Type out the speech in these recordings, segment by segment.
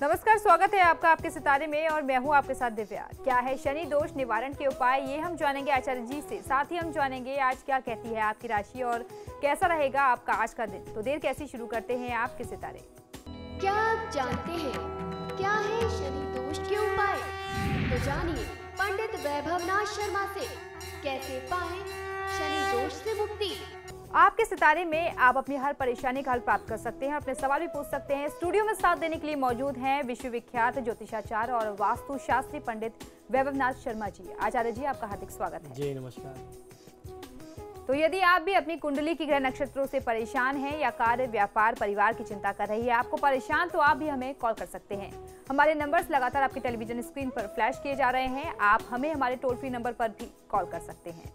नमस्कार, स्वागत है आपका आपके सितारे में और मैं हूं आपके साथ दिव्या। क्या है शनि दोष निवारण के उपाय, ये हम जानेंगे आचार्य जी से। साथ ही हम जानेंगे आज क्या कहती है आपकी राशि और कैसा रहेगा आपका आज का दिन। तो देर कैसी शुरू करते हैं आपके सितारे। क्या आप जानते हैं क्या है शनि दोष के उपाय? तो जानिए पंडित वैभवनाथ शर्मा से कैसे पाएं शनि दोष से मुक्ति। आपके सितारे में आप अपनी हर परेशानी का हल प्राप्त कर सकते हैं, अपने सवाल भी पूछ सकते हैं। स्टूडियो में साथ देने के लिए मौजूद हैं विश्वविख्यात ज्योतिषाचार्य और वास्तु शास्त्री पंडित वैभवनाथ शर्मा जी। आचार्य जी, आपका हार्दिक स्वागत है। जी नमस्कार। तो यदि आप भी अपनी कुंडली की ग्रह नक्षत्रों से परेशान हैं या कार्य, व्यापार, परिवार की चिंता कर रही है आपको परेशान, तो आप भी हमें कॉल कर सकते हैं। हमारे नंबर्स लगातार आपके टेलीविजन स्क्रीन पर फ्लैश किए जा रहे हैं। आप हमें हमारे टोल फ्री नंबर पर भी कॉल कर सकते हैं।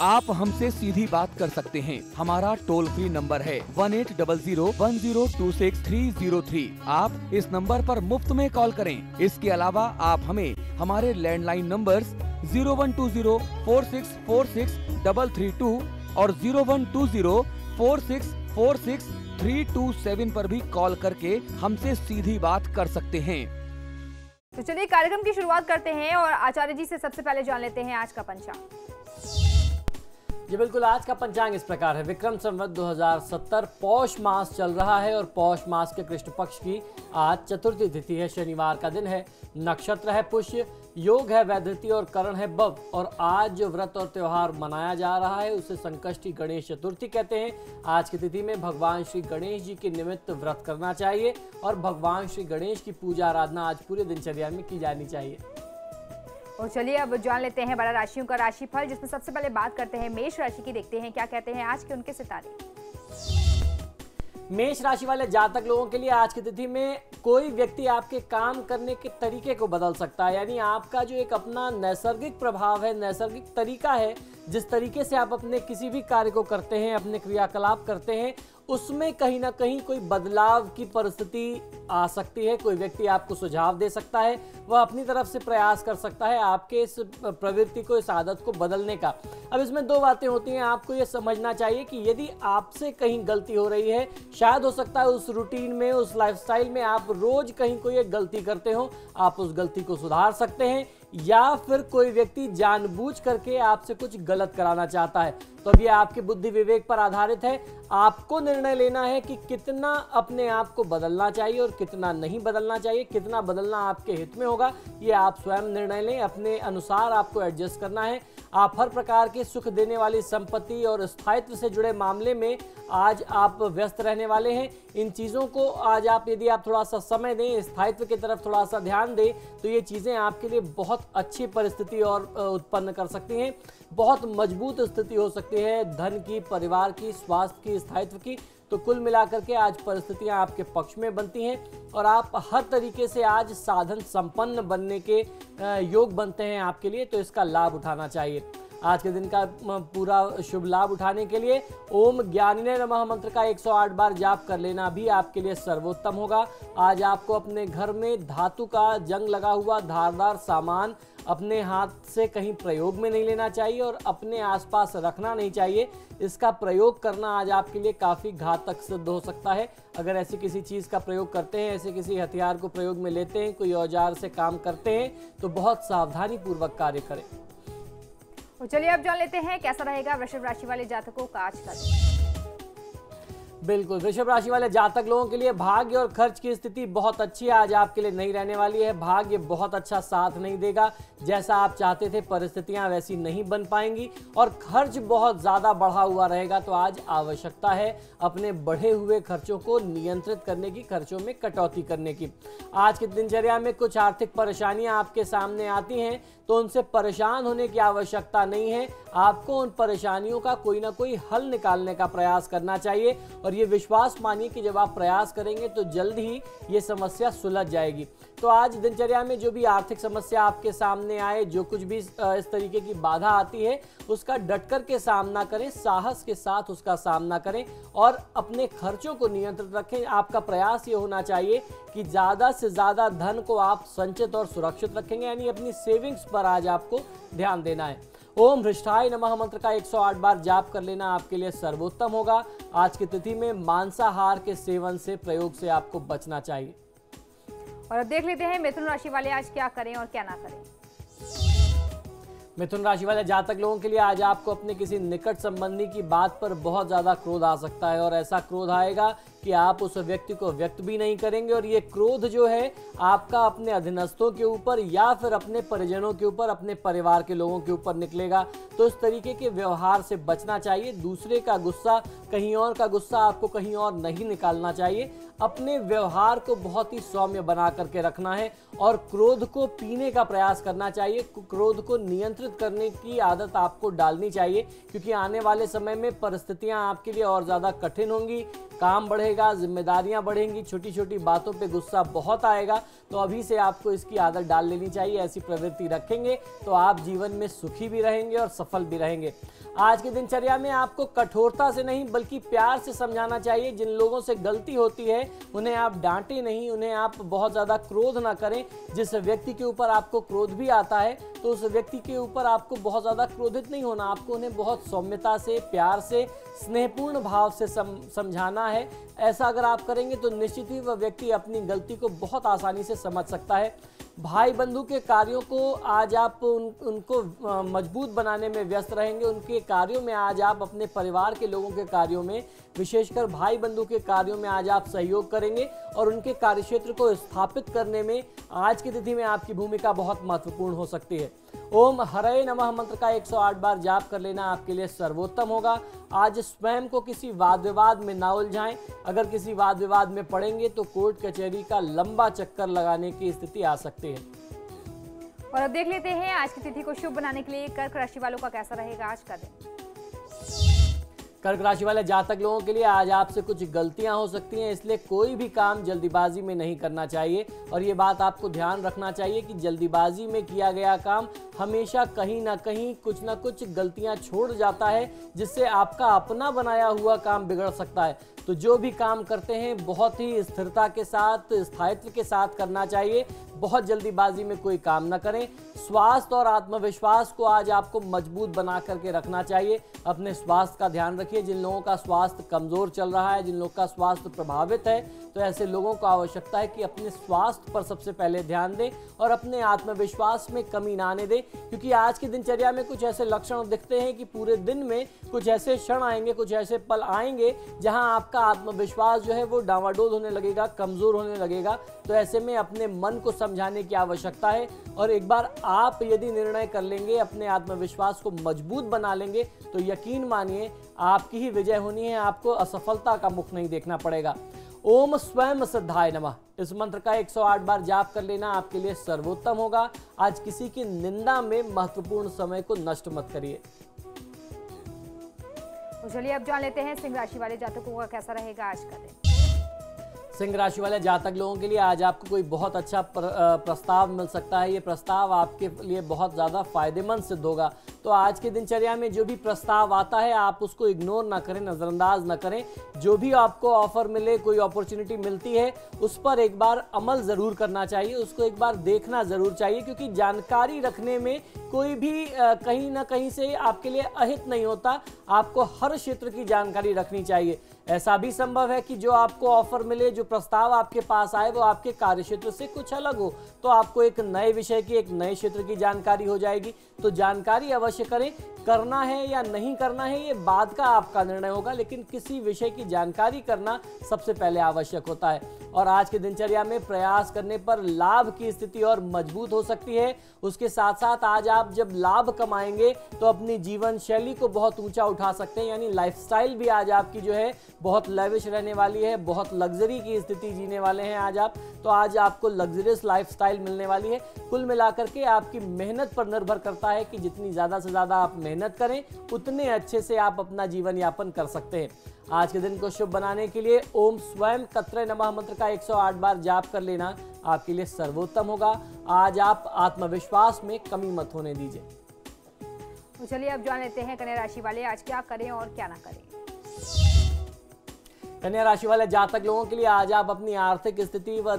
आप हमसे सीधी बात कर सकते हैं। हमारा टोल फ्री नंबर है 180010263003। आप इस नंबर पर मुफ्त में कॉल करें। इसके अलावा आप हमें हमारे लैंडलाइन नंबर्स 012046463332 और 012046463327 पर भी कॉल करके हमसे सीधी बात कर सकते हैं। तो चलिए कार्यक्रम की शुरुआत करते हैं और आचार्य जी से सबसे पहले जान लेते हैं आज का पंचांग। जी बिल्कुल, आज का पंचांग इस प्रकार है। विक्रम संवत 2070 पौष मास चल रहा है और पौष मास के कृष्ण पक्ष की आज चतुर्थी तिथि है, शनिवार का दिन है। नक्षत्र है पुष्य, योग है वैधृति और करण है बव। और आज जो व्रत और त्योहार मनाया जा रहा है उसे संकष्टी गणेश चतुर्थी कहते हैं। आज की तिथि में भगवान श्री गणेश जी के निमित्त व्रत करना चाहिए और भगवान श्री गणेश की पूजा आराधना आज पूरे दिनचर्या में की जानी चाहिए। और चलिए अब जान लेते हैं 12 राशियों का राशिफल, जिसमें सबसे पहले बात करते हैं मेष राशि की। देखते हैं क्या कहते हैं आज के उनके सितारे। मेष राशि वाले जातक लोगों के लिए आज की तिथि में कोई व्यक्ति आपके काम करने के तरीके को बदल सकता है। यानी आपका जो एक अपना नैसर्गिक प्रभाव है, नैसर्गिक तरीका है, जिस तरीके से आप अपने किसी भी कार्य को करते हैं, अपने क्रियाकलाप करते हैं, उसमें कहीं ना कहीं कोई बदलाव की परिस्थिति आ सकती है। कोई व्यक्ति आपको सुझाव दे सकता है, वह अपनी तरफ से प्रयास कर सकता है आपके इस प्रवृत्ति को, इस आदत को बदलने का। अब इसमें दो बातें होती हैं। आपको ये समझना चाहिए कि यदि आपसे कहीं गलती हो रही है, शायद हो सकता है उस रूटीन में, उस लाइफस्टाइल में आप रोज कहीं कोई एक गलती करते हो, आप उस गलती को सुधार सकते हैं। या फिर कोई व्यक्ति जानबूझ करके आपसे कुछ गलत कराना चाहता है, तो अब ये आपके बुद्धि विवेक पर आधारित है। आपको निर्णय लेना है कि कितना अपने आप को बदलना चाहिए और कितना नहीं बदलना चाहिए। कितना बदलना आपके हित में होगा, ये आप स्वयं निर्णय लें। अपने अनुसार आपको एडजस्ट करना है। आप हर प्रकार के सुख देने वाली संपत्ति और स्थायित्व से जुड़े मामले में आज आप व्यस्त रहने वाले हैं। इन चीज़ों को आज आप, यदि आप थोड़ा सा समय दें, स्थायित्व की तरफ थोड़ा सा ध्यान दें, तो ये चीज़ें आपके लिए बहुत अच्छी परिस्थिति और उत्पन्न कर सकती हैं। बहुत मजबूत स्थिति हो सकती है धन की, परिवार की, स्वास्थ्य की, स्थायित्व की। तो कुल मिलाकर के आज परिस्थितियां आपके पक्ष में बनती हैं और आप हर तरीके से आज साधन संपन्न बनने के योग बनते हैं आपके लिए। तो इसका लाभ उठाना चाहिए। आज के दिन का पूरा शुभ लाभ उठाने के लिए ओम ज्ञानिने नमः मंत्र का 108 बार जाप कर लेना भी आपके लिए सर्वोत्तम होगा। आज आपको अपने घर में धातु का जंग लगा हुआ धारदार सामान अपने हाथ से कहीं प्रयोग में नहीं लेना चाहिए और अपने आसपास रखना नहीं चाहिए। इसका प्रयोग करना आज आपके लिए काफ़ी घातक सिद्ध हो सकता है। अगर ऐसी किसी चीज़ का प्रयोग करते हैं, ऐसे किसी हथियार को प्रयोग में लेते हैं, कोई औजार से काम करते हैं, तो बहुत सावधानी पूर्वक कार्य करें। तो चलिए अब जान लेते हैं कैसा रहेगा वृषभ राशि वाले जातकों का आज का दिन। बिल्कुल, वृषभ राशि वाले जातक लोगों के लिए भाग्य और खर्च की स्थिति बहुत अच्छी आज आपके लिए नहीं रहने वाली है। भाग्य बहुत अच्छा साथ नहीं देगा, जैसा आप चाहते थे परिस्थितियां वैसी नहीं बन पाएंगी और खर्च बहुत ज़्यादा बढ़ा हुआ रहेगा। तो आज आवश्यकता है अपने बढ़े हुए खर्चों को नियंत्रित करने की, खर्चों में कटौती करने की। आज की दिनचर्या में कुछ आर्थिक परेशानियां आपके सामने आती हैं, तो उनसे परेशान होने की आवश्यकता नहीं है। आपको उन परेशानियों का कोई ना कोई हल निकालने का प्रयास करना चाहिए और ये विश्वास मानिए कि जब आप प्रयास करेंगे तो जल्द ही ये समस्या सुलझ जाएगी। तो आज दिनचर्या में जो भी आर्थिक समस्या आपके सामने आए, जो कुछ भी इस तरीके की बाधा आती है, उसका डटकर के सामना करें, साहस के साथ उसका सामना करें और अपने खर्चों को नियंत्रित रखें। आपका प्रयास ये होना चाहिए कि ज़्यादा से ज़्यादा धन को आप संचित और सुरक्षित रखेंगे, यानी अपनी सेविंग्स पर आज आपको ध्यान देना है। ओम हृष्ठाय नमः मंत्र का 108 बार जाप कर लेना आपके लिए सर्वोत्तम होगा। आज की तिथि में मांसाहार के सेवन से, प्रयोग से आपको बचना चाहिए। और अब देख लेते हैं मिथुन राशि वाले आज क्या करें और क्या ना करें। मिथुन राशि वाले जातक लोगों के लिए आज आपको अपने किसी निकट संबंधी की बात पर बहुत ज्यादा क्रोध आ सकता है और ऐसा क्रोध आएगा कि आप उस व्यक्ति को व्यक्त भी नहीं करेंगे और ये क्रोध जो है आपका अपने अधीनस्थों के ऊपर या फिर अपने परिजनों के ऊपर, अपने परिवार के लोगों के ऊपर निकलेगा। तो इस तरीके के व्यवहार से बचना चाहिए। दूसरे का गुस्सा, कहीं और का गुस्सा आपको कहीं और नहीं निकालना चाहिए। अपने व्यवहार को बहुत ही सौम्य बना करके रखना है और क्रोध को पीने का प्रयास करना चाहिए। क्रोध को नियंत्रित करने की आदत आपको डालनी चाहिए, क्योंकि आने वाले समय में परिस्थितियां आपके लिए और ज़्यादा कठिन होंगी, काम बढ़ेगा, जिम्मेदारियां बढ़ेंगी, छोटी छोटी बातों पे गुस्सा बहुत आएगा। तो अभी से आपको इसकी आदत डाल लेनी चाहिए। ऐसी प्रवृत्ति रखेंगे तो आप जीवन में सुखी भी रहेंगे और सफल भी रहेंगे। आज की दिनचर्या में आपको कठोरता से नहीं बल्कि प्यार से समझाना चाहिए। जिन लोगों से गलती होती है उन्हें आप डांटें नहीं, उन्हें आप बहुत ज़्यादा क्रोध ना करें। जिस व्यक्ति के ऊपर आपको क्रोध भी आता है तो उस व्यक्ति के ऊपर आपको बहुत ज़्यादा क्रोधित नहीं होना, आपको उन्हें बहुत सौम्यता से, प्यार से, स्नेहपूर्ण भाव से समझाना है। ऐसा अगर आप करेंगे तो निश्चित ही वह व्यक्ति अपनी गलती को बहुत आसानी से समझ सकता है। भाई बंधु के कार्यों को आज आप उनको मजबूत बनाने में व्यस्त रहेंगे। उनके कार्यों में आज आप अपने परिवार के लोगों के कार्यों में, विशेषकर भाई बंधु के कार्यों में आज आप सहयोग करेंगे और उनके कार्यक्षेत्र को स्थापित करने में आज की तिथि में आपकी भूमिका बहुत महत्वपूर्ण हो सकती है। ओम हरे नमः मंत्र का 108 बार जाप कर लेना आपके लिए सर्वोत्तम होगा। आज स्वयं को किसी वाद विवाद में ना उलझाएं। अगर किसी वाद विवाद में पड़ेंगे तो कोर्ट कचहरी का लंबा चक्कर लगाने की स्थिति आ सकती है। और अब देख लेते हैं आज की तिथि को शुभ बनाने के लिए कर्क राशि वालों का कैसा रहेगा आज का दिन। कर्क राशि वाले जातक लोगों के लिए आज आपसे कुछ गलतियां हो सकती हैं, इसलिए कोई भी काम जल्दीबाजी में नहीं करना चाहिए। और ये बात आपको ध्यान रखना चाहिए कि जल्दीबाजी में किया गया काम हमेशा कहीं ना कहीं कुछ ना कुछ गलतियां छोड़ जाता है, जिससे आपका अपना बनाया हुआ काम बिगड़ सकता है। तो जो भी काम करते हैं बहुत ही स्थिरता के साथ, स्थायित्व के साथ करना चाहिए। बहुत जल्दीबाजी में कोई काम ना करें। स्वास्थ्य और आत्मविश्वास को आज आपको मजबूत बना करके रखना चाहिए। अपने स्वास्थ्य का ध्यान रखिए। जिन लोगों का स्वास्थ्य कमजोर चल रहा है, जिन लोगों का स्वास्थ्य प्रभावित है, तो ऐसे लोगों को आवश्यकता है कि अपने स्वास्थ्य पर सबसे पहले ध्यान दें और अपने आत्मविश्वास में कमी ना आने दें। क्योंकि आज की दिनचर्या में कुछ ऐसे लक्षण दिखते हैं कि पूरे दिन में कुछ ऐसे क्षण आएंगे, कुछ ऐसे पल आएंगे जहां आपका आत्मविश्वास जो है वो डावाडोल होने लगेगा, कमजोर होने लगेगा। तो ऐसे में अपने मन को समझाने की आवश्यकता है और एक बार आप यदि निर्णय कर लेंगे, अपने आत्मविश्वास को मजबूत बना लेंगे, तो यकीन मानिए आपकी ही विजय होनी है। आपको असफलता का मुख नहीं देखना पड़ेगा। ओम स्वयं सिद्धाय नमः इस मंत्र का 108 बार जाप कर लेना आपके लिए सर्वोत्तम होगा। आज किसी की निंदा में महत्वपूर्ण समय को नष्ट मत करिए। तो चलिए अब जान लेते हैं सिंह राशि वाले जातकों का कैसा रहेगा आज का दिन। सिंह राशि वाले जातक लोगों के लिए आज आपको कोई बहुत अच्छा प्रस्ताव मिल सकता है। ये प्रस्ताव आपके लिए बहुत ज़्यादा फायदेमंद सिद्ध होगा। तो आज की दिनचर्या में जो भी प्रस्ताव आता है आप उसको इग्नोर ना करें, नज़रअंदाज ना करें। जो भी आपको ऑफर मिले, कोई अपॉर्चुनिटी मिलती है, उस पर एक बार अमल ज़रूर करना चाहिए, उसको एक बार देखना ज़रूर चाहिए। क्योंकि जानकारी रखने में कोई भी कहीं ना कहीं से आपके लिए अहित नहीं होता। आपको हर क्षेत्र की जानकारी रखनी चाहिए। ऐसा भी संभव है कि जो आपको ऑफर मिले, जो प्रस्ताव आपके पास आए, वो आपके कार्यक्षेत्र से कुछ अलग हो, तो आपको एक नए विषय की, एक नए क्षेत्र की जानकारी हो जाएगी। तो जानकारी अवश्य करें। करना है या नहीं करना है ये बाद का आपका निर्णय होगा, लेकिन किसी विषय की जानकारी करना सबसे पहले आवश्यक होता है। और आज की दिनचर्या में प्रयास करने पर लाभ की स्थिति और मजबूत हो सकती है। उसके साथ साथ आज आप जब लाभ कमाएंगे तो अपनी जीवन शैली को बहुत ऊंचा उठा सकते हैं। यानी लाइफस्टाइल भी आज आपकी जो है बहुत लेविश रहने वाली है, बहुत लग्जरी की की स्थिति जीने वाले हैं आज आप, तो आज आपको लग्जरियस लाइफस्टाइल मिलने वाली है। कुल मिलाकर के आपकी मेहनत पर निर्भर करता है कि जितनी ज़्यादा से ज़्यादा आप मेहनत करें उतने अच्छे से आप अपना जीवन यापन कर सकते हैं। आज के दिन को शुभ बनाने के लिए ओम स्वयं कत्रे नमः मंत्र का 108 बार जाप कर लेना आपके लिए सर्वोत्तम होगा। आज आप आत्मविश्वास में कमी मत होने दीजिए। तो चलिए अब जान लेते हैं कन्या राशि वाले आज क्या करें और क्या ना करें। कन्या राशि वाले जातक लोगों के लिए आज आप अपनी आर्थिक स्थिति व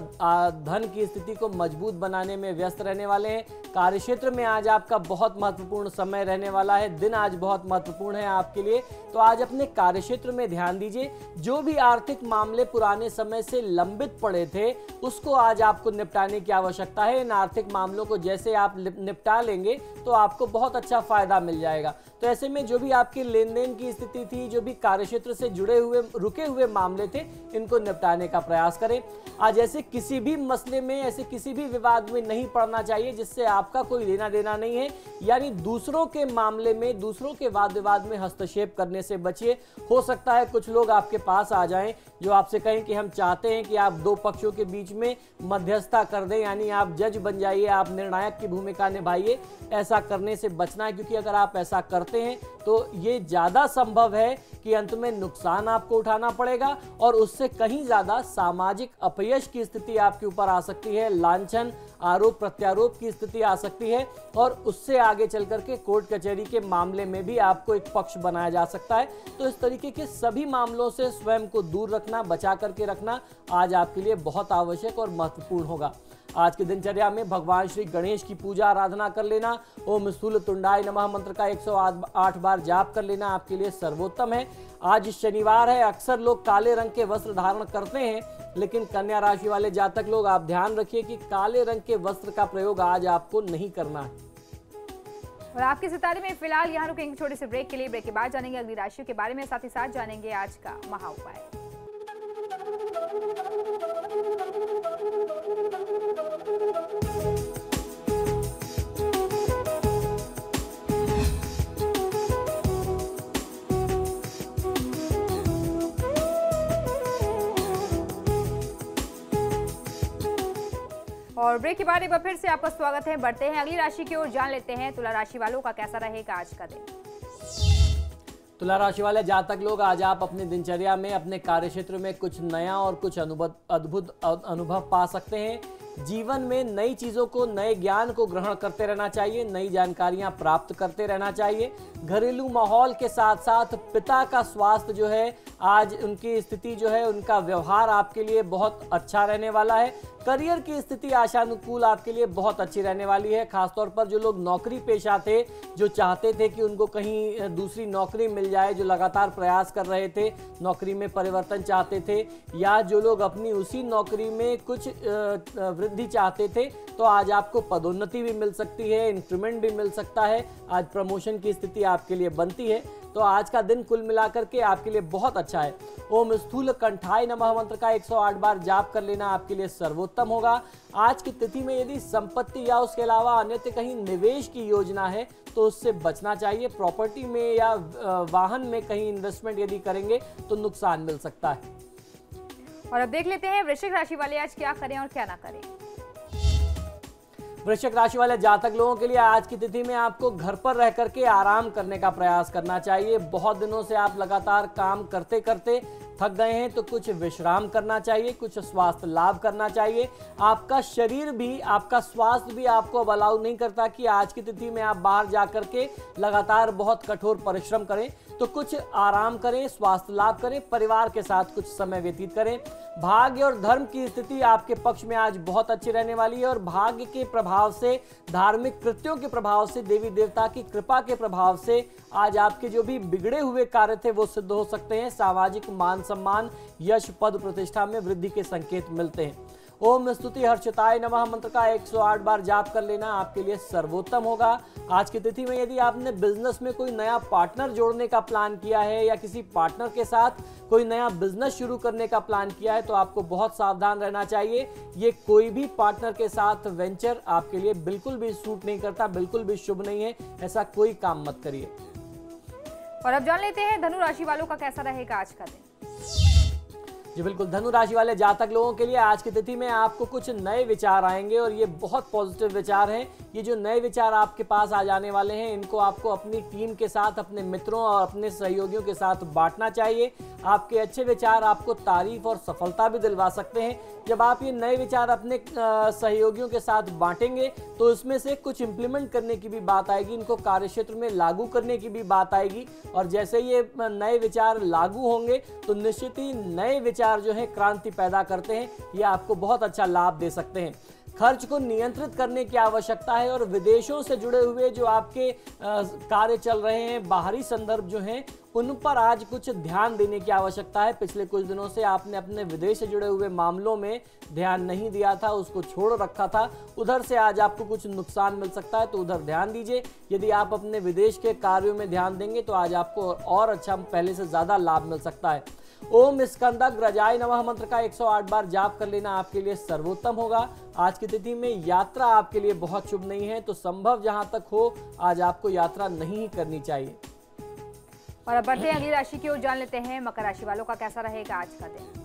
धन की स्थिति को मजबूत बनाने में व्यस्त रहने वाले हैं। कार्यक्षेत्र में आज आपका बहुत महत्वपूर्ण समय रहने वाला है। दिन आज बहुत महत्वपूर्ण है आपके लिए, तो आज अपने कार्यक्षेत्र में ध्यान दीजिए। जो भी आर्थिक मामले पुराने समय से लंबित पड़े थे उसको आज आपको निपटाने की आवश्यकता है। इन आर्थिक मामलों को जैसे आप निपटा लेंगे तो आपको बहुत अच्छा फायदा मिल जाएगा। तो ऐसे में जो भी आपकी लेन देन की स्थिति थी, जो भी कार्यक्षेत्र से जुड़े हुए रुके हुए मामले थे, इनको निपटाने का प्रयास करें। आज ऐसे किसी भी मसले में, ऐसे किसी भी विवाद में नहीं पड़ना चाहिए जिससे आपका कोई लेना देना नहीं है। यानी दूसरों के मामले में, दूसरों के वाद विवाद में हस्तक्षेप करने से बचिए। हो सकता है कुछ लोग आपके पास आ जाएं जो आपसे कहें कि हम चाहते हैं कि आप दो पक्षों के बीच में मध्यस्थता कर दें, यानी आप जज बन जाइए, आप निर्णायक की भूमिका निभाइए। ऐसा करने से बचना है, क्योंकि अगर आप ऐसा करते हैं तो ये ज्यादा संभव है कि अंत में नुकसान आपको उठाना पड़ेगा और उससे कहीं ज्यादा सामाजिक अपयश की स्थिति आपके ऊपर आ सकती है। लांछन, आरोप प्रत्यारोप की स्थिति आ सकती है और उससे आगे चल करके कोर्ट कचहरी के मामले में भी आपको एक पक्ष बनाया जा सकता है। तो इस तरीके के सभी मामलों से स्वयं को दूर रखना, बचा करके रखना आज आपके लिए बहुत आवश्यक और महत्वपूर्ण होगा। आज की दिनचर्या में भगवान श्री गणेश की पूजा आराधना कर लेना, ओम स्थूल तुंडाय नमः मंत्र का 108 बार जाप कर लेना आपके लिए सर्वोत्तम है। आज शनिवार है, अक्सर लोग काले रंग के वस्त्र धारण करते हैं, लेकिन कन्या राशि वाले जातक लोग आप ध्यान रखिए कि काले रंग के वस्त्र का प्रयोग आज आपको नहीं करना है। और आपके सितारे में फिलहाल यहाँ रुकेंगे छोटे से ब्रेक के लिए। ब्रेक के बाद जानेंगे अगली राशियों के बारे में, साथ ही साथ जानेंगे आज का महा उपाय। और ब्रेक के बाद एक बार फिर से आपका स्वागत है। बढ़ते हैं अगली राशि की ओर, जान लेते हैं तुला राशि वालों का कैसा रहेगा आज का दिन। तुला राशि वाले जातक लोग आज आप अपनी दिनचर्या में, अपने कार्यक्षेत्र में कुछ नया और कुछ अद्भुत अनुभव पा सकते हैं। जीवन में नई चीजों को, नए ज्ञान को ग्रहण करते रहना चाहिए, नई जानकारियां प्राप्त करते रहना चाहिए। घरेलू माहौल के साथ साथ पिता का स्वास्थ्य जो है, आज उनकी स्थिति जो है, उनका व्यवहार आपके लिए बहुत अच्छा रहने वाला है। करियर की स्थिति आशानुकूल आपके लिए बहुत अच्छी रहने वाली है। खासतौर पर जो लोग नौकरी पेशा थे, जो चाहते थे कि उनको कहीं दूसरी नौकरी मिल जाए, जो लगातार प्रयास कर रहे थे, नौकरी में परिवर्तन चाहते थे, या जो लोग अपनी उसी नौकरी में कुछ वृद्धि चाहते थे, तो आज आपको पदोन्नति भी मिल सकती है, इंक्रीमेंट भी मिल सकता है। आज प्रमोशन की स्थिति आपके लिए बनती है। तो आज का दिन कुल मिलाकर के आपके लिए बहुत अच्छा है। ओम स्थूल कंठाय नमः मंत्र का 108 बार जाप कर लेना आपके लिए सर्वोत्तम होगा। आज की तिथि में यदि संपत्ति या उसके अलावा अन्यत्र कहीं निवेश की योजना है तो उससे बचना चाहिए। प्रॉपर्टी में या वाहन में कहीं इन्वेस्टमेंट यदि करेंगे तो नुकसान मिल सकता है। और अब देख लेते हैं वृश्चिक राशि वाले आज क्या करें और क्या ना करें। वृश्चिक राशि वाले जातक लोगों के लिए आज की तिथि में आपको घर पर रह करके आराम करने का प्रयास करना चाहिए। बहुत दिनों से आप लगातार काम करते करते थक गए हैं तो कुछ विश्राम करना चाहिए, कुछ स्वास्थ्य लाभ करना चाहिए। आपका शरीर भी, आपका स्वास्थ्य भी आपको अब अलाउ नहीं करता कि आज की तिथि में आप बाहर जा करके लगातार बहुत कठोर परिश्रम करें। तो कुछ आराम करें, स्वास्थ्य लाभ करें, परिवार के साथ कुछ समय व्यतीत करें। भाग्य और धर्म की स्थिति आपके पक्ष में आज बहुत अच्छी रहने वाली है और भाग्य के प्रभाव से, धार्मिक कृत्यों के प्रभाव से, देवी देवता की कृपा के प्रभाव से आज आपके जो भी बिगड़े हुए कार्य थे वो सिद्ध हो सकते हैं। सामाजिक मान सम्मान, यश, पद प्रतिष्ठा में वृद्धि के संकेत मिलते हैं। ओम स्तुति हर्षिताय नमः मंत्र का 108 बार जाप कर लेना आपके लिए सर्वोत्तम होगा। आज की तिथि में यदि आपने बिजनेस में कोई नया पार्टनर जोड़ने का प्लान किया है या किसी पार्टनर के साथ कोई नया बिजनेस शुरू करने का प्लान किया है तो आपको बहुत सावधान रहना चाहिए। ये कोई भी पार्टनर के साथ वेंचर आपके लिए बिल्कुल भी सूट नहीं करता, बिल्कुल भी शुभ नहीं है। ऐसा कोई काम मत करिए। और अब जान लेते हैं धनु राशि वालों का कैसा रहेगा आज का दिन। जी बिल्कुल, धनु राशि वाले जातक लोगों के लिए आज की तिथि में आपको कुछ नए विचार आएंगे और ये बहुत पॉजिटिव विचार हैं। ये जो नए विचार आपके पास आ जाने वाले हैं, इनको आपको अपनी टीम के साथ, अपने मित्रों और अपने सहयोगियों के साथ बांटना चाहिए। आपके अच्छे विचार आपको तारीफ और सफलता भी दिलवा सकते हैं। जब आप ये नए विचार अपने सहयोगियों के साथ बांटेंगे तो इसमें से कुछ इम्प्लीमेंट करने की भी बात आएगी, इनको कार्यक्षेत्र में लागू करने की भी बात आएगी। और जैसे ये नए विचार लागू होंगे तो निश्चित ही नए विचार जो है क्रांति पैदा करते हैं, ये आपको बहुत अच्छा लाभ दे सकते हैं। खर्च को नियंत्रित करने की आवश्यकता है और विदेशों से जुड़े हुए जो आपके कार्य चल रहे हैं, बाहरी संदर्भ जो हैं, उन पर आज कुछ ध्यान देने की आवश्यकता है। पिछले कुछ दिनों से आपने अपने विदेश से जुड़े हुए मामलों में ध्यान नहीं दिया था, उसको छोड़ रखा था, उधर से आज आपको कुछ नुकसान मिल सकता है, तो उधर ध्यान दीजिए। यदि आप अपने विदेश के कार्यों में ध्यान देंगे तो आज आपको और अच्छा, पहले से ज़्यादा लाभ मिल सकता है। ओम स्कंदग्रजाय नमः मंत्र का 108 बार जाप कर लेना आपके लिए सर्वोत्तम होगा। आज की तिथि में यात्रा आपके लिए बहुत शुभ नहीं है, तो संभव जहां तक हो आज आपको यात्रा नहीं करनी चाहिए। और अब बढ़ते हैं अगली राशि की ओर, जान लेते हैं मकर राशि वालों का कैसा रहेगा आज का दिन।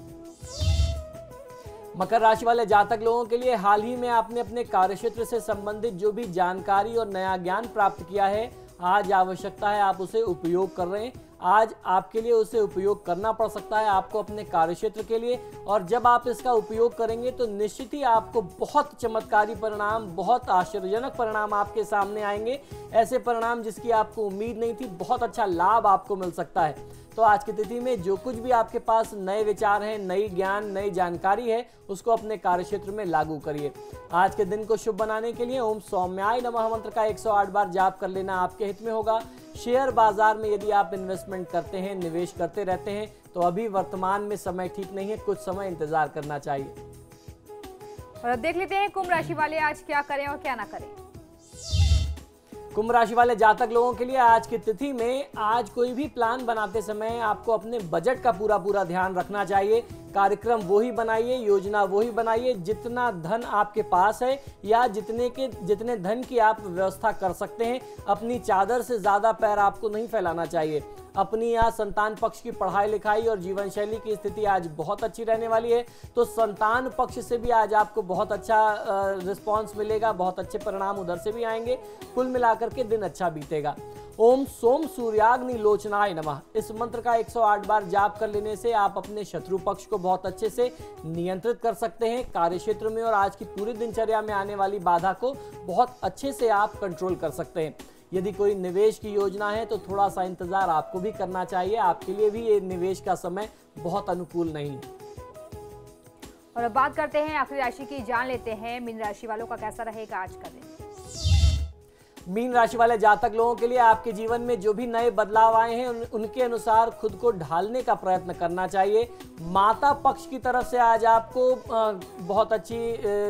मकर राशि वाले जातक लोगों के लिए हाल ही में आपने अपने कार्यक्षेत्र से संबंधित जो भी जानकारी और नया ज्ञान प्राप्त किया है, आज आवश्यकता है आप उसे उपयोग कर रहे हैं। आज आपके लिए उसे उपयोग करना पड़ सकता है आपको अपने कार्यक्षेत्र के लिए, और जब आप इसका उपयोग करेंगे तो निश्चित ही आपको बहुत चमत्कारी परिणाम, बहुत आश्चर्यजनक परिणाम आपके सामने आएंगे। ऐसे परिणाम जिसकी आपको उम्मीद नहीं थी, बहुत अच्छा लाभ आपको मिल सकता है। तो आज की तिथि में जो कुछ भी आपके पास नए विचार हैं, नई ज्ञान, नई जानकारी है, उसको अपने कार्यक्षेत्र में लागू करिए। आज के दिन को शुभ बनाने के लिए ओम सौम्याय नमः मंत्र का 108 बार जाप कर लेना आपके हित में होगा। शेयर बाजार में यदि आप इन्वेस्टमेंट करते हैं, निवेश करते रहते हैं, तो अभी वर्तमान में समय ठीक नहीं है, कुछ समय इंतजार करना चाहिए। और अब देख लेते हैं कुंभ राशि वाले आज क्या करें और क्या ना करें। कुंभ राशि वाले जातक लोगों के लिए आज की तिथि में आज कोई भी प्लान बनाते समय आपको अपने बजट का पूरा ध्यान रखना चाहिए। कार्यक्रम वही बनाइए, योजना वही बनाइए, जितना धन आपके पास है या जितने धन की आप व्यवस्था कर सकते हैं। अपनी चादर से ज्यादा पैर आपको नहीं फैलाना चाहिए। अपनी या संतान पक्ष की पढ़ाई लिखाई और जीवन शैली की स्थिति आज बहुत अच्छी रहने वाली है, तो संतान पक्ष से भी आज आपको बहुत अच्छा रिस्पॉन्स मिलेगा, बहुत अच्छे परिणाम उधर से भी आएंगे। कुल मिलाकर के दिन अच्छा बीतेगा। ओम सोम सूर्याग्नि लोचनाय नमः, इस मंत्र का 108 बार जाप कर लेने से आप अपने शत्रु पक्ष को बहुत अच्छे से नियंत्रित कर सकते हैं। कार्यक्षेत्र में और आज की पूरी दिनचर्या में आने वाली बाधा को बहुत अच्छे से आप कंट्रोल कर सकते हैं। यदि कोई निवेश की योजना है तो थोड़ा सा इंतजार आपको भी करना चाहिए, आपके लिए भी ये निवेश का समय बहुत अनुकूल नहीं है। और अब बात करते हैं आखिरी राशि की, जान लेते हैं मीन राशि वालों का कैसा रहेगा आज का दिन। मीन राशि वाले जातक लोगों के लिए आपके जीवन में जो भी नए बदलाव आए हैं उनके अनुसार खुद को ढालने का प्रयत्न करना चाहिए। माता पक्ष की तरफ से आज आपको बहुत अच्छी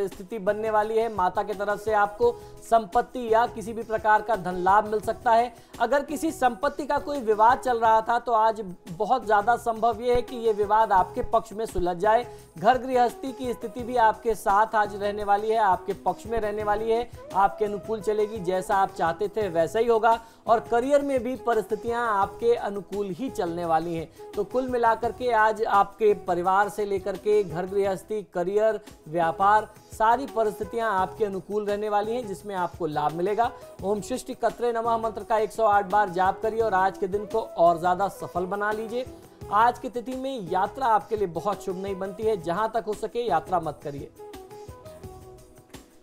स्थिति बनने वाली है। माता की तरफ से आपको संपत्ति या किसी भी प्रकार का धन लाभ मिल सकता है। अगर किसी संपत्ति का कोई विवाद चल रहा था तो आज बहुत ज्यादा संभव यह है कि यह विवाद आपके पक्ष में सुलझ जाए। घर गृहस्थी की स्थिति भी आपके साथ आज रहने वाली है, आपके पक्ष में रहने वाली है, आपके अनुकूल चलेगी। जैसा आप चाहते थे वैसा ही होगा। और करियर में भी परिस्थितियां आपके अनुकूल ही चलने वाली हैं। तो कुल मिलाकर के आज आपके परिवार से लेकर के घर गृहस्थी, करियर, व्यापार, सारी परिस्थितियां आपके अनुकूल रहने वाली हैं, जिसमें आपको लाभ मिलेगा। ओम सृष्टि कत्रे नमः मंत्र का 108 बार जाप करिए और आज के दिन को और ज्यादा सफल बना लीजिए। आज की तिथि में यात्रा आपके लिए बहुत शुभ नहीं बनती है, जहां तक हो सके यात्रा मत करिए।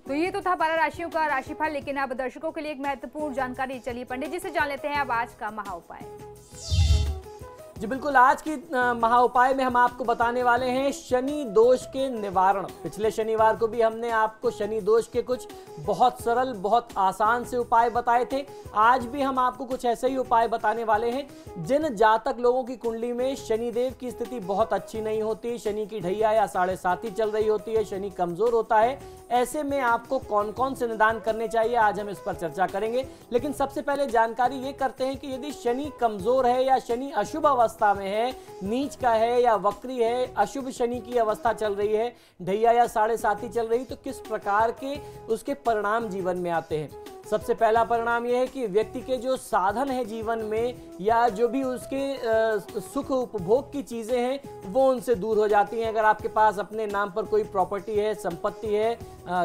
तो ये तो था 12 राशियों का राशिफल, लेकिन अब दर्शकों के लिए एक महत्वपूर्ण जानकारी। चलिए पंडित जी से जान लेते हैं अब आज का महा उपाय। जी बिल्कुल, आज की महा उपाय में हम आपको बताने वाले हैं शनि दोष के निवारण। पिछले शनिवार को भी हमने आपको शनि दोष के कुछ बहुत सरल, बहुत आसान से उपाय बताए थे। आज भी हम आपको कुछ ऐसे ही उपाय बताने वाले हैं। जिन जातक लोगों की कुंडली में शनिदेव की स्थिति बहुत अच्छी नहीं होती, शनि की ढैया या 7.5 चल रही होती है, शनि कमजोर होता है, ऐसे में आपको कौन कौन से निदान करने चाहिए, आज हम इस पर चर्चा करेंगे। लेकिन सबसे पहले जानकारी ये करते हैं कि यदि शनि कमजोर है या शनि अशुभ अवस्था में है, नीच का है या वक्री है, अशुभ शनि की अवस्था चल रही है, ढैया या 7.5 चल रही, तो किस प्रकार के उसके परिणाम जीवन में आते हैं। सबसे पहला परिणाम यह है कि व्यक्ति के जो साधन है जीवन में या जो भी उसके सुख उपभोग की चीजें हैं वो उनसे दूर हो जाती हैं। अगर आपके पास अपने नाम पर कोई प्रॉपर्टी है, संपत्ति है,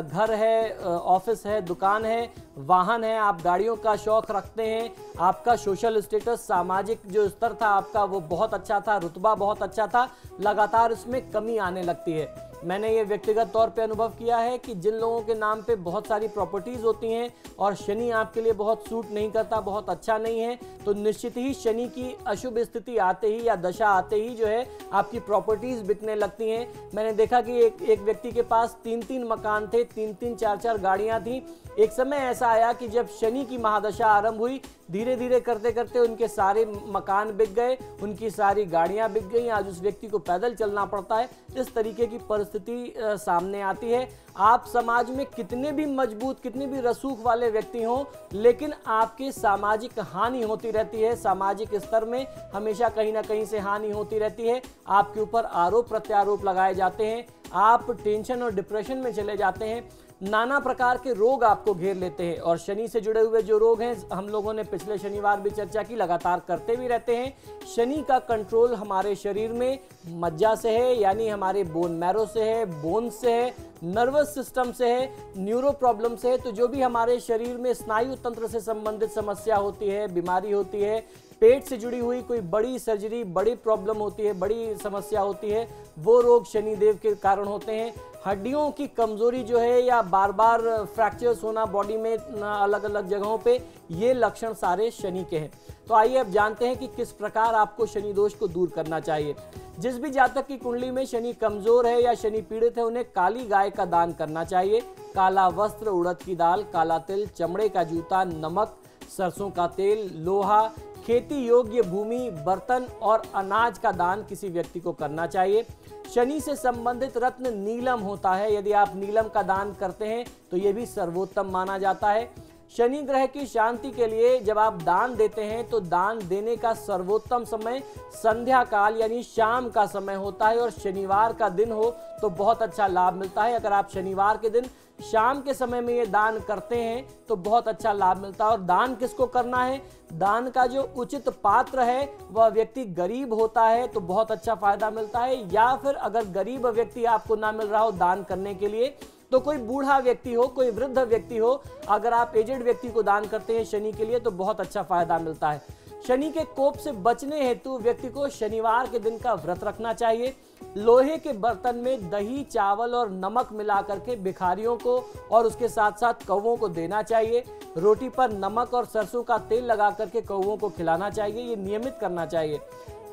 घर है, ऑफिस है, दुकान है, वाहन है, आप गाड़ियों का शौक रखते हैं, आपका सोशल स्टेटस, सामाजिक जो स्तर था आपका वो बहुत अच्छा था, रुतबा बहुत अच्छा था, लगातार उसमें कमी आने लगती है। मैंने ये व्यक्तिगत तौर पे अनुभव किया है कि जिन लोगों के नाम पे बहुत सारी प्रॉपर्टीज होती हैं और शनि आपके लिए बहुत सूट नहीं करता, बहुत अच्छा नहीं है, तो निश्चित ही शनि की अशुभ स्थिति आते ही या दशा आते ही जो है आपकी प्रॉपर्टीज बिकने लगती हैं। मैंने देखा कि एक व्यक्ति के पास 3-3 मकान थे, 3-3 4-4 गाड़ियां थी। एक समय ऐसा आया कि जब शनि की महादशा आरंभ हुई, धीरे धीरे करते करते उनके सारे मकान बिक गए, उनकी सारी गाड़ियां बिक गई। आज उस व्यक्ति को पैदल चलना पड़ता है। इस तरीके की परिस्थिति सामने आती है। आप समाज में कितने भी मजबूत, कितने भी रसूख वाले व्यक्ति हों, लेकिन आपकी सामाजिक हानि होती रहती है। सामाजिक स्तर में हमेशा कहीं ना कहीं से हानि होती रहती है। आपके ऊपर आरोप प्रत्यारोप लगाए जाते हैं, आप टेंशन और डिप्रेशन में चले जाते हैं, नाना प्रकार के रोग आपको घेर लेते हैं। और शनि से जुड़े हुए जो रोग हैं, हम लोगों ने पिछले शनिवार भी चर्चा की, लगातार करते भी रहते हैं। शनि का कंट्रोल हमारे शरीर में मज्जा से है, यानी हमारे बोन मैरो से है, बोन से है, नर्वस सिस्टम से है, न्यूरो प्रॉब्लम से है। तो जो भी हमारे शरीर में स्नायु तंत्र से संबंधित समस्या होती है, बीमारी होती है, पेट से जुड़ी हुई कोई बड़ी सर्जरी, बड़ी प्रॉब्लम होती है, बड़ी समस्या होती है, वो रोग शनिदेव के कारण होते हैं। हड्डियों की कमजोरी जो है या बार बार फ्रैक्चर्स होना बॉडी में अलग अलग जगहों पे, ये लक्षण सारे शनि के हैं। तो आइए अब जानते हैं कि किस प्रकार आपको शनि दोष को दूर करना चाहिए। जिस भी जातक की कुंडली में शनि कमजोर है या शनि पीड़ित है, उन्हें काली गाय का दान करना चाहिए। काला वस्त्र, उड़द की दाल, काला तिल, चमड़े का जूता, नमक, सरसों का तेल, लोहा, खेती योग्य भूमि, बर्तन और अनाज का दान किसी व्यक्ति को करना चाहिए। शनि से संबंधित रत्न नीलम होता है। यदि आप नीलम का दान करते हैं तो यह भी सर्वोत्तम माना जाता है। शनि ग्रह की शांति के लिए जब आप दान देते हैं तो दान देने का सर्वोत्तम समय संध्या काल यानी शाम का समय होता है और शनिवार का दिन हो तो बहुत अच्छा लाभ मिलता है। अगर आप शनिवार के दिन शाम के समय में ये दान करते हैं तो बहुत अच्छा लाभ मिलता है। और दान किसको करना है? दान का जो उचित पात्र है वह व्यक्ति गरीब होता है तो बहुत अच्छा फायदा मिलता है, या फिर अगर गरीब व्यक्ति आपको ना मिल रहा हो दान करने के लिए तो कोई बूढ़ा व्यक्ति हो, कोई वृद्ध व्यक्ति हो, अगर आप एजेड व्यक्ति को दान करते हैं शनि के लिए तो बहुत अच्छा फायदा मिलता है। शनि के कोप से बचने हेतु व्यक्ति को शनिवार के दिन का व्रत रखना चाहिए। लोहे के बर्तन में दही, चावल और नमक मिला करके भिखारियों को और उसके साथ साथ कौवों को देना चाहिए। रोटी पर नमक और सरसों का तेल लगा करके कौवों को खिलाना चाहिए, ये नियमित करना चाहिए।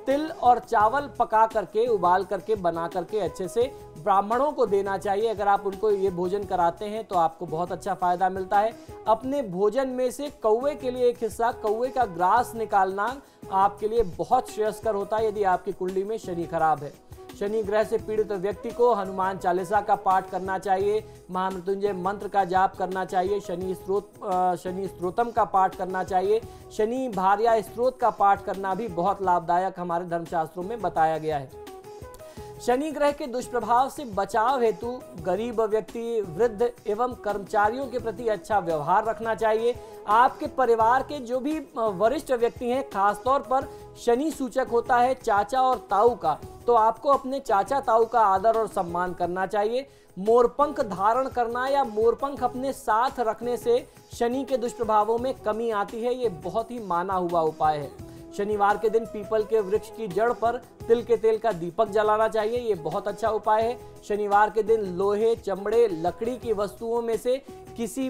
तिल और चावल पका करके, उबाल करके, बना करके अच्छे से ब्राह्मणों को देना चाहिए। अगर आप उनको ये भोजन कराते हैं तो आपको बहुत अच्छा फायदा मिलता है। अपने भोजन में से कौवे के लिए एक हिस्सा कौवे का ग्रास निकालना आपके लिए बहुत श्रेयस्कर होता है यदि आपकी कुंडली में शनि खराब है। शनि ग्रह से पीड़ित व्यक्ति को हनुमान चालीसा का पाठ करना चाहिए, महामृत्युंजय मंत्र का जाप करना चाहिए, शनि स्तोत्रम का पाठ करना चाहिए। शनि भार्या स्तोत्र का पाठ करना भी बहुत लाभदायक हमारे धर्मशास्त्रों में बताया गया है। शनि ग्रह के दुष्प्रभाव से बचाव हेतु गरीब व्यक्ति, वृद्ध एवं कर्मचारियों के प्रति अच्छा व्यवहार रखना चाहिए। आपके परिवार के जो भी वरिष्ठ व्यक्ति हैं, खासतौर पर शनि सूचक होता है चाचा और ताऊ का, तो आपको अपने चाचा ताऊ का आदर और सम्मान करना चाहिए। मोरपंख धारण करना या मोरपंख अपने साथ रखने से शनि के दुष्प्रभावों में कमी आती है, ये बहुत ही माना हुआ उपाय है। शनिवार के दिन पीपल के वृक्ष की जड़ पर तिल के तेल का दीपक जलाना चाहिए, ये बहुत अच्छा उपाय है। शनिवार के दिन लोहे, चमड़े, लकड़ी की वस्तुओं में से किसी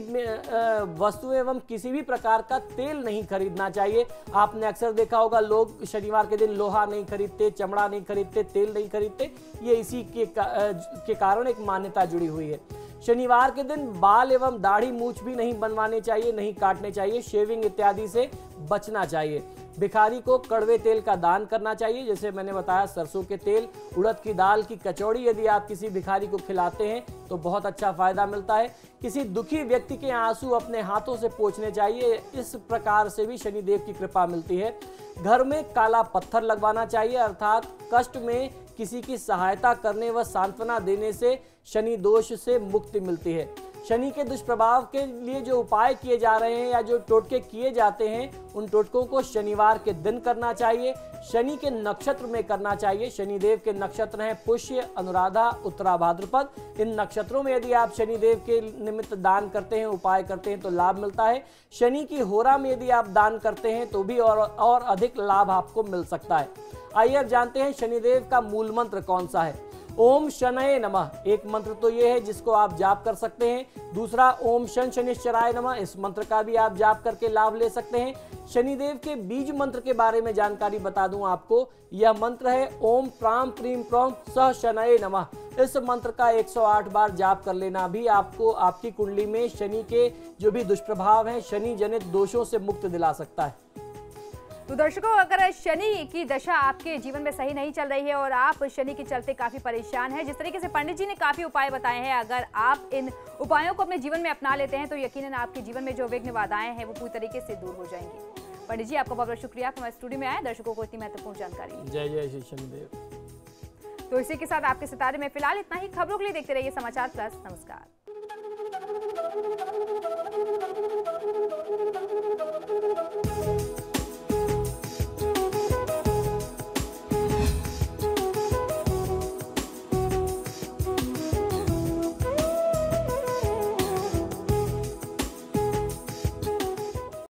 वस्तु एवं किसी भी प्रकार का तेल नहीं खरीदना चाहिए। आपने अक्सर देखा होगा लोग शनिवार के दिन लोहा नहीं खरीदते, चमड़ा नहीं खरीदते, तेल नहीं खरीदते, ये इसी के कारण एक मान्यता जुड़ी हुई है। शनिवार के दिन बाल एवं दाढ़ी मूछ भी नहीं बनवाने चाहिए, नहीं काटने चाहिए, शेविंग इत्यादि से बचना चाहिए। भिखारी को कड़वे तेल का दान करना चाहिए, जैसे मैंने बताया सरसों के तेल, उड़द की दाल की कचौड़ी यदि आप किसी भिखारी को खिलाते हैं तो बहुत अच्छा फायदा मिलता है। किसी दुखी व्यक्ति के आंसू अपने हाथों से पोंछने चाहिए, इस प्रकार से भी शनिदेव की कृपा मिलती है। घर में काला पत्थर लगवाना चाहिए, अर्थात कष्ट में किसी की सहायता करने व सांत्वना देने से शनि दोष से मुक्ति मिलती है। शनि के दुष्प्रभाव के लिए जो उपाय किए जा रहे हैं या जो टोटके किए जाते हैं, उन टोटकों को शनिवार के दिन करना चाहिए, शनि के नक्षत्र में करना चाहिए। शनिदेव के नक्षत्र हैं पुष्य, अनुराधा, उत्तरा, भाद्रपद। इन नक्षत्रों में यदि आप शनिदेव के निमित्त दान करते हैं, उपाय करते हैं तो लाभ मिलता है। शनि की होरा में यदि आप दान करते हैं तो भी और अधिक लाभ आपको मिल सकता है। आइए अब जानते हैं शनिदेव का मूल मंत्र कौन सा है। ओम शनये नमः, एक मंत्र तो ये है जिसको आप जाप कर सकते हैं। दूसरा ओम शन शनिश्चराय नमः, इस मंत्र का भी आप जाप करके लाभ ले सकते हैं। शनिदेव के बीज मंत्र के बारे में जानकारी बता दूं आपको, यह मंत्र है ओम प्राम प्रीम प्रौम सह शनये नमः। इस मंत्र का 108 बार जाप कर लेना भी आपको आपकी कुंडली में शनि के जो भी दुष्प्रभाव हैं, शनि जनित दोषों से मुक्त दिला सकता है। तो दर्शकों, अगर शनि की दशा आपके जीवन में सही नहीं चल रही है और आप शनि के चलते काफी परेशान हैं, जिस तरीके से पंडित जी ने काफी उपाय बताए हैं, अगर आप इन उपायों को अपने जीवन में अपना लेते हैं तो यकीनन आपके जीवन में जो विघ्न बाधाएं हैं वो पूरी तरीके से दूर हो जाएंगी। पंडित जी, आपका बहुत बहुत शुक्रिया, आप हमारे स्टूडियो में आए, दर्शकों को इतनी महत्वपूर्ण जानकारी। जय जय श्री शनिदेव। तो इसी के साथ आपके सितारे में फिलहाल इतना ही। खबरों के लिए देखते रहिए समाचार प्लस। नमस्कार।